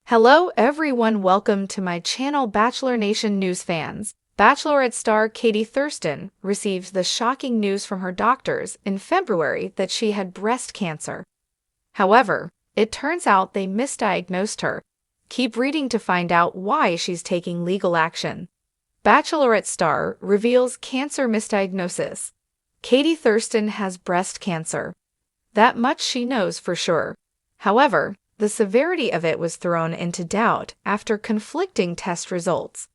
Hello everyone, welcome to my channel Bachelor Nation News fans. Bachelorette star Katie Thurston received the shocking news from her doctors in February that she had breast cancer. However, it turns out they misdiagnosed her. Keep reading to find out why she's taking legal action. Bachelorette star reveals cancer misdiagnosis. Katie Thurston has breast cancer. That much she knows for sure. However, the severity of it was thrown into doubt after conflicting test results.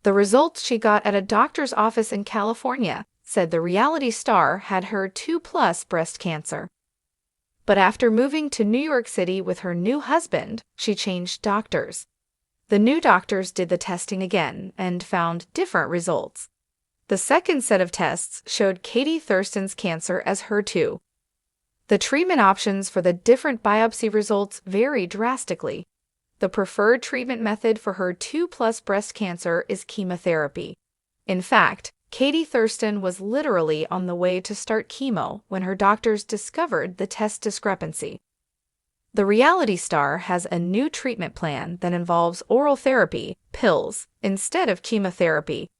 The results she got at a doctor's office in California said the reality star had HER2+ breast cancer. But after moving to New York City with her new husband, she changed doctors. The new doctors did the testing again and found different results. The second set of tests showed Katie Thurston's cancer as HER2. The treatment options for the different biopsy results vary drastically. The preferred treatment method for HER2+ breast cancer is chemotherapy. In fact, Katie Thurston was literally on the way to start chemo when her doctors discovered the test discrepancy. The reality star has a new treatment plan that involves oral therapy, pills, instead of chemotherapy.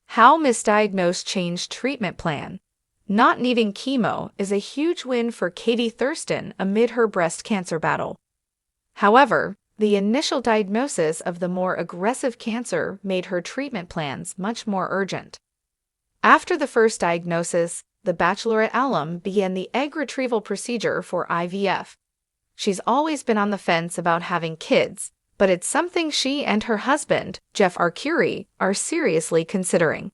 How misdiagnosed changed treatment plan. Not needing chemo is a huge win for Katie Thurston amid her breast cancer battle. However, the initial diagnosis of the more aggressive cancer made her treatment plans much more urgent. After the first diagnosis, the Bachelorette alum began the egg retrieval procedure for IVF. She's always been on the fence about having kids, but it's something she and her husband, Jeff Arcuri, are seriously considering.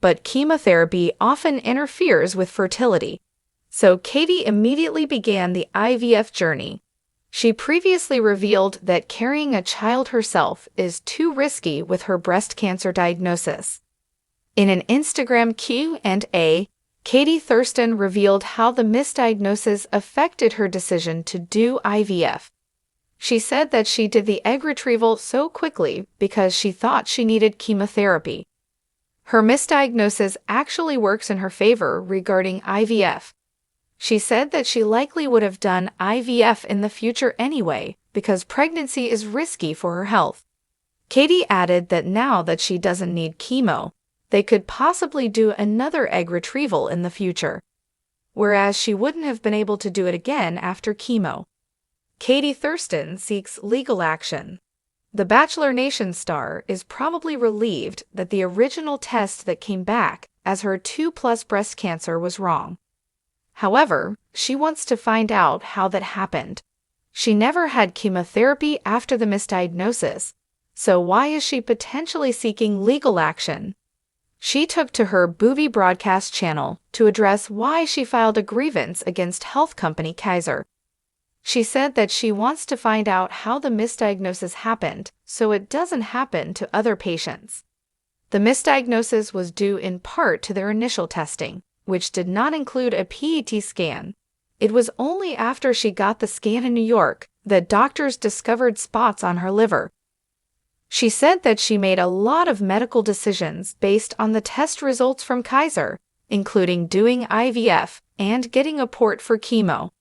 But chemotherapy often interferes with fertility, so Katie immediately began the IVF journey. She previously revealed that carrying a child herself is too risky with her breast cancer diagnosis. In an Instagram Q&A, Katie Thurston revealed how the misdiagnosis affected her decision to do IVF. She said that she did the egg retrieval so quickly because she thought she needed chemotherapy. Her misdiagnosis actually works in her favor regarding IVF. She said that she likely would have done IVF in the future anyway because pregnancy is risky for her health. Katie added that now that she doesn't need chemo, they could possibly do another egg retrieval in the future, whereas she wouldn't have been able to do it again after chemo. Katie Thurston seeks legal action. The Bachelor Nation star is probably relieved that the original test that came back as HER2+ breast cancer was wrong. However, she wants to find out how that happened. She never had chemotherapy after the misdiagnosis, so why is she potentially seeking legal action? She took to her Booby broadcast channel to address why she filed a grievance against health company Kaiser. She said that she wants to find out how the misdiagnosis happened so it doesn't happen to other patients. The misdiagnosis was due in part to their initial testing, which did not include a PET scan. It was only after she got the scan in New York that doctors discovered spots on her liver. She said that she made a lot of medical decisions based on the test results from Kaiser, including doing IVF and getting a port for chemo.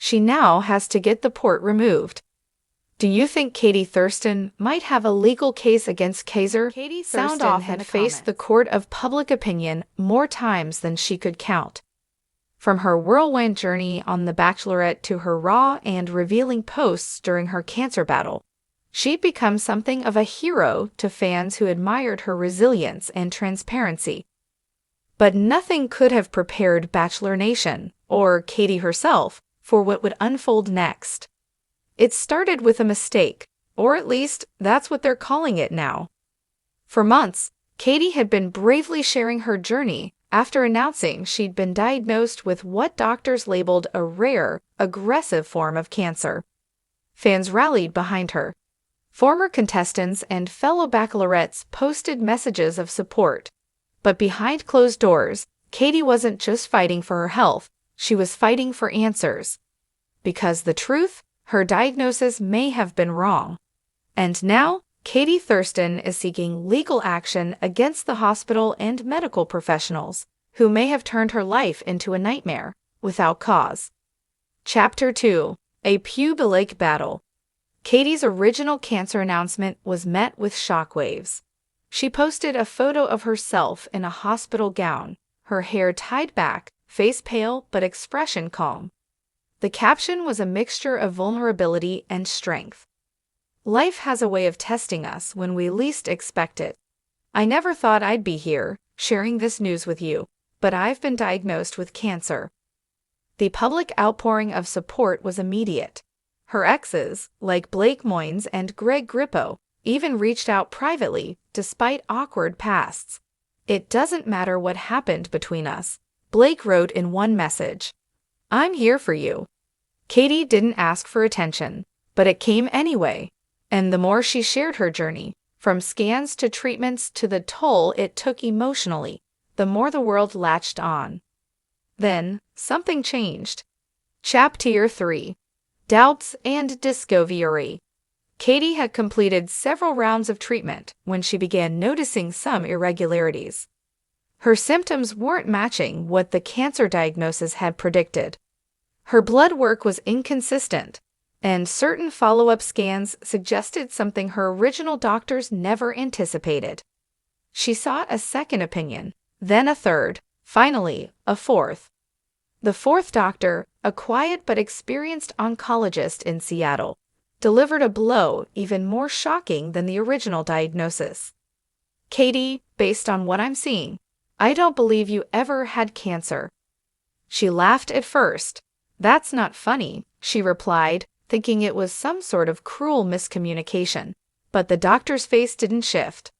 She now has to get the port removed. Do you think Katie Thurston might have a legal case against Kaiser? Katie Thurston Thurston had faced the court of public opinion more times than she could count. From her whirlwind journey on The Bachelorette to her raw and revealing posts during her cancer battle, she'd become something of a hero to fans who admired her resilience and transparency. But nothing could have prepared Bachelor Nation, or Katie herself, for what would unfold next. It started with a mistake, or at least that's what they're calling it now. For months, Katie had been bravely sharing her journey after announcing she'd been diagnosed with what doctors labeled a rare, aggressive form of cancer. Fans rallied behind her. Former contestants and fellow bachelorettes posted messages of support. But behind closed doors, Katie wasn't just fighting for her health, she was fighting for answers. Because the truth, her diagnosis may have been wrong. And now, Katie Thurston is seeking legal action against the hospital and medical professionals who may have turned her life into a nightmare without cause. Chapter 2: A Public Battle. Katie's original cancer announcement was met with shockwaves. She posted a photo of herself in a hospital gown, her hair tied back, face pale but expression calm. The caption was a mixture of vulnerability and strength. Life has a way of testing us when we least expect it. I never thought I'd be here, sharing this news with you, but I've been diagnosed with cancer. The public outpouring of support was immediate. Her exes, like Blake Moynes and Greg Grippo, even reached out privately, despite awkward pasts. "It doesn't matter what happened between us," Blake wrote in one message. "I'm here for you." Katie didn't ask for attention, but it came anyway. And the more she shared her journey, from scans to treatments to the toll it took emotionally, the more the world latched on. Then, something changed. Chapter 3. Doubts and Discovery. Katie had completed several rounds of treatment when she began noticing some irregularities. Her symptoms weren't matching what the cancer diagnosis had predicted. Her blood work was inconsistent, and certain follow-up scans suggested something her original doctors never anticipated. She sought a second opinion, then a third, finally, a fourth. The fourth doctor, a quiet but experienced oncologist in Seattle, delivered a blow even more shocking than the original diagnosis. "Katie, based on what I'm seeing, I don't believe you ever had cancer." She laughed at first. "That's not funny," she replied, thinking it was some sort of cruel miscommunication. But the doctor's face didn't shift.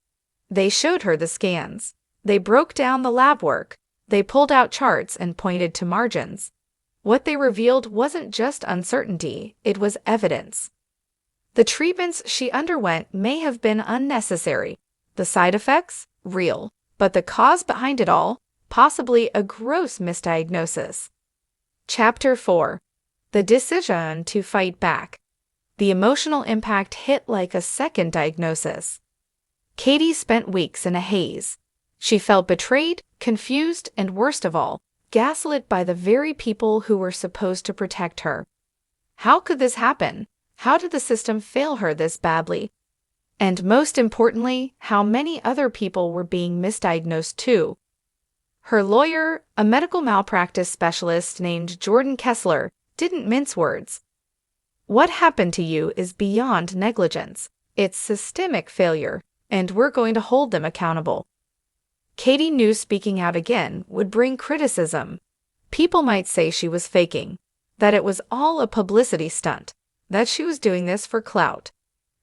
They showed her the scans. They broke down the lab work. They pulled out charts and pointed to margins. What they revealed wasn't just uncertainty, it was evidence. The treatments she underwent may have been unnecessary. The side effects? Real. But the cause behind it all? Possibly a gross misdiagnosis. Chapter 4. The Decision to Fight Back. The emotional impact hit like a second diagnosis. Katie spent weeks in a haze. She felt betrayed, confused, and worst of all, gaslit by the very people who were supposed to protect her. How could this happen? How did the system fail her this badly? And most importantly, how many other people were being misdiagnosed too? Her lawyer, a medical malpractice specialist named Jordan Kessler, didn't mince words. "What happened to you is beyond negligence. It's systemic failure, and we're going to hold them accountable." Katie knew speaking out again would bring criticism. People might say she was faking, that it was all a publicity stunt, that she was doing this for clout.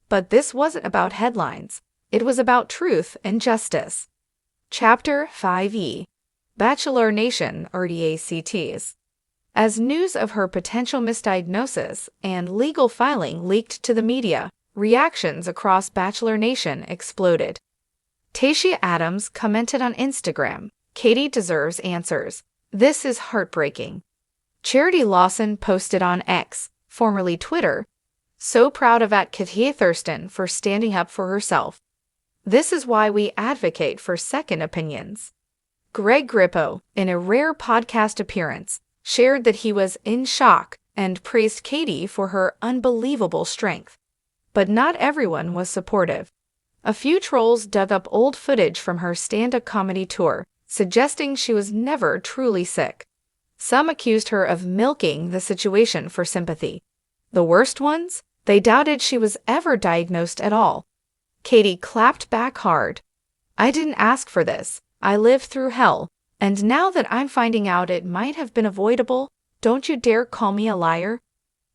But this wasn't about headlines. It was about truth and justice. Chapter 5e. Bachelor Nation RDACTs. As news of her potential misdiagnosis and legal filing leaked to the media, reactions across Bachelor Nation exploded. Tashia Adams commented on Instagram, "Katie deserves answers. This is heartbreaking." Charity Lawson posted on X, formerly Twitter, "So proud of Katie Thurston for standing up for herself. This is why we advocate for second opinions." Greg Grippo, in a rare podcast appearance, shared that he was in shock and praised Katie for her unbelievable strength. But not everyone was supportive. A few trolls dug up old footage from her stand-up comedy tour, suggesting she was never truly sick. Some accused her of milking the situation for sympathy. The worst ones? They doubted she was ever diagnosed at all. Katie clapped back hard. "I didn't ask for this. I lived through hell. And now that I'm finding out it might have been avoidable, don't you dare call me a liar."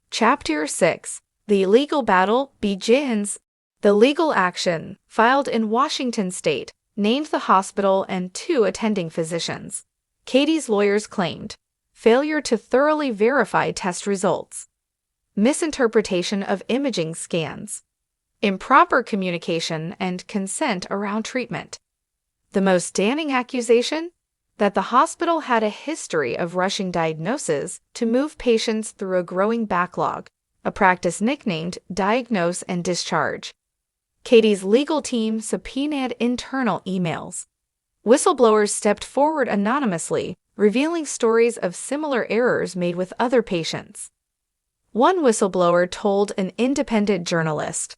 Chapter 6. The Legal Battle Begins. The legal action, filed in Washington state, named the hospital and 2 attending physicians. Katie's lawyers claimed failure to thoroughly verify test results, misinterpretation of imaging scans, improper communication and consent around treatment. The most damning accusation? That the hospital had a history of rushing diagnoses to move patients through a growing backlog, a practice nicknamed diagnose and discharge. Katie's legal team subpoenaed internal emails. Whistleblowers stepped forward anonymously, revealing stories of similar errors made with other patients. One whistleblower told an independent journalist.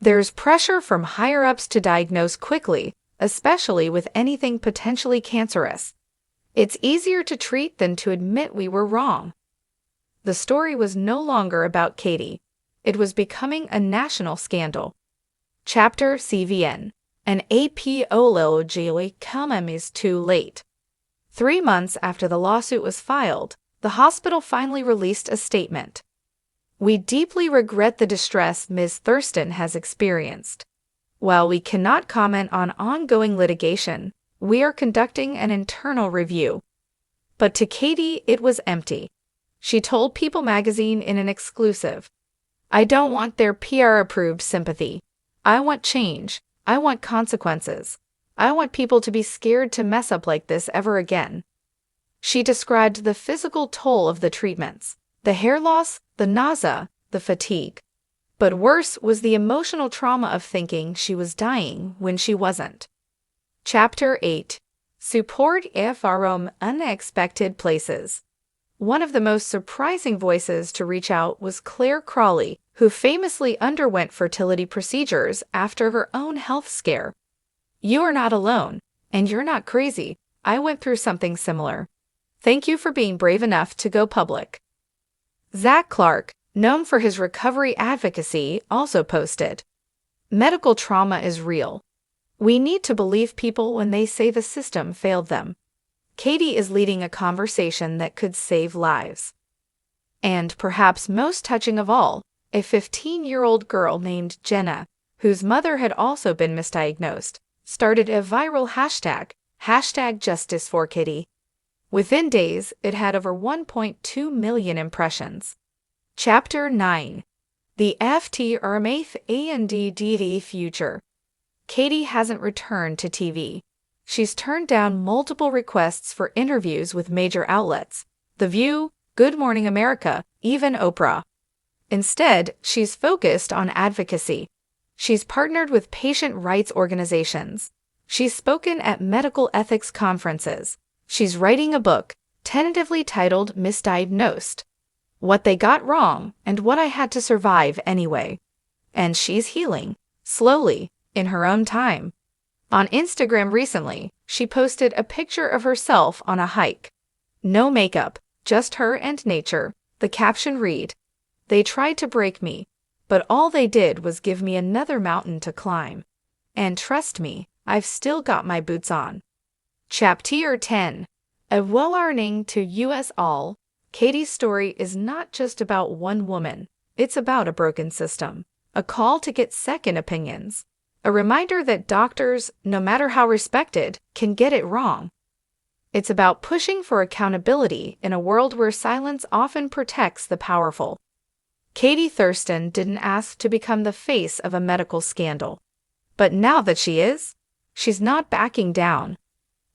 There's pressure from higher-ups to diagnose quickly, especially with anything potentially cancerous. It's easier to treat than to admit we were wrong. The story was no longer about Katie. It was becoming a national scandal. Chapter CVN. An apology is too late. 3 months after the lawsuit was filed, the hospital finally released a statement. We deeply regret the distress Ms. Thurston has experienced. While we cannot comment on ongoing litigation, we are conducting an internal review. But to Katie, it was empty. She told People magazine in an exclusive, I don't want their PR-approved sympathy. I want change. I want consequences. I want people to be scared to mess up like this ever again. She described the physical toll of the treatments, the hair loss, the nausea, the fatigue. But worse was the emotional trauma of thinking she was dying when she wasn't. Chapter 8. Support from unexpected places. One of the most surprising voices to reach out was Claire Crawley, who famously underwent fertility procedures after her own health scare. You are not alone, and you're not crazy. I went through something similar. Thank you for being brave enough to go public. Zach Clark, known for his recovery advocacy, also posted, Medical trauma is real. We need to believe people when they say the system failed them. Katie is leading a conversation that could save lives. And perhaps most touching of all, a 15-year-old girl named Jenna, whose mother had also been misdiagnosed, started a viral hashtag Justice for Kitty. Within days, it had over 1.2 million impressions. Chapter 9. The aftermath and future. Katie hasn't returned to TV. She's turned down multiple requests for interviews with major outlets, The View, Good Morning America, even Oprah. Instead, she's focused on advocacy. She's partnered with patient rights organizations. She's spoken at medical ethics conferences. She's writing a book, tentatively titled Misdiagnosed, What They Got Wrong and What I Had to Survive Anyway. And she's healing, slowly, in her own time. On Instagram recently, she posted a picture of herself on a hike. No makeup, just her and nature. The caption read, They tried to break me, but all they did was give me another mountain to climb. And trust me, I've still got my boots on. Chapter 10. A warning to us all. Katie's story is not just about one woman. It's about a broken system. A call to get second opinions. A reminder that doctors, no matter how respected, can get it wrong. It's about pushing for accountability in a world where silence often protects the powerful. Katie Thurston didn't ask to become the face of a medical scandal. But now that she is, she's not backing down.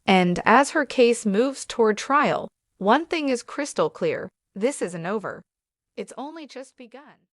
And as her case moves toward trial, one thing is crystal clear: this isn't over. It's only just begun.